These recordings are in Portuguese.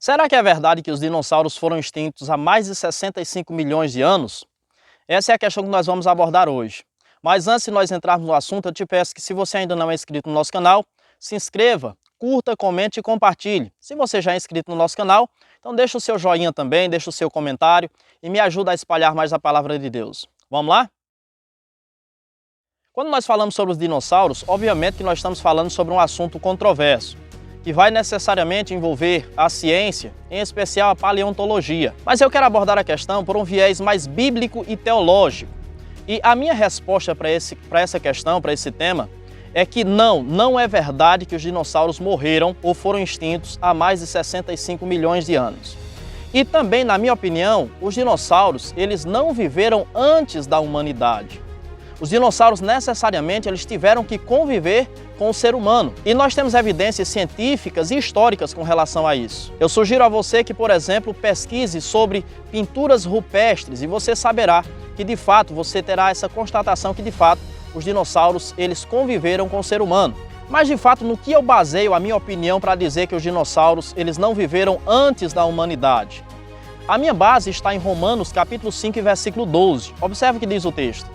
Será que é verdade que os dinossauros foram extintos há mais de 65 milhões de anos? Essa é a questão que nós vamos abordar hoje. Mas antes de nós entrarmos no assunto, eu te peço que, se você ainda não é inscrito no nosso canal, se inscreva, curta, comente e compartilhe. Se você já é inscrito no nosso canal, então deixa o seu joinha também, deixa o seu comentário e me ajuda a espalhar mais a palavra de Deus. Vamos lá? Quando nós falamos sobre os dinossauros, obviamente que nós estamos falando sobre um assunto controverso, que vai necessariamente envolver a ciência, em especial a paleontologia. Mas eu quero abordar a questão por um viés mais bíblico e teológico. E a minha resposta para essa questão, para esse tema, é que não é verdade que os dinossauros morreram ou foram extintos há mais de 65 milhões de anos. E também, na minha opinião, os dinossauros, eles não viveram antes da humanidade. Os dinossauros necessariamente eles tiveram que conviver com o ser humano. E nós temos evidências científicas e históricas com relação a isso. Eu sugiro a você que, por exemplo, pesquise sobre pinturas rupestres e você saberá que, de fato, você terá essa constatação que, de fato, os dinossauros eles conviveram com o ser humano. Mas, de fato, no que eu baseio a minha opinião para dizer que os dinossauros eles não viveram antes da humanidade? A minha base está em Romanos capítulo 5, versículo 12. Observe o que diz o texto.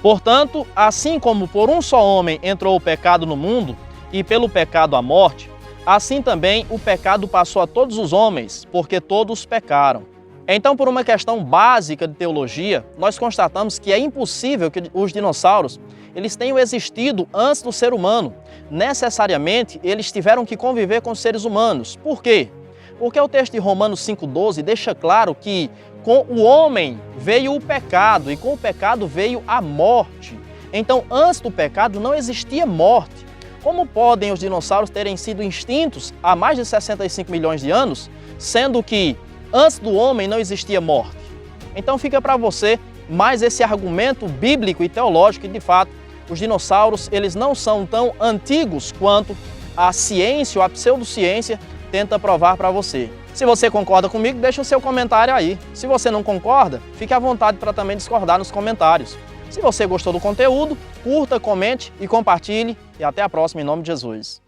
Portanto, assim como por um só homem entrou o pecado no mundo, e pelo pecado a morte, assim também o pecado passou a todos os homens, porque todos pecaram. Então, por uma questão básica de teologia, nós constatamos que é impossível que os dinossauros eles tenham existido antes do ser humano. Necessariamente, eles tiveram que conviver com os seres humanos. Por quê? Porque o texto de Romanos 5,12 deixa claro que com o homem veio o pecado e com o pecado veio a morte. Então, antes do pecado não existia morte. Como podem os dinossauros terem sido extintos há mais de 65 milhões de anos, sendo que antes do homem não existia morte? Então fica para você mais esse argumento bíblico e teológico que, de fato, os dinossauros eles não são tão antigos quanto a ciência ou a pseudociência tenta provar para você. Se você concorda comigo, deixa o seu comentário aí. Se você não concorda, fique à vontade para também discordar nos comentários. Se você gostou do conteúdo, curta, comente e compartilhe. E até a próxima, em nome de Jesus.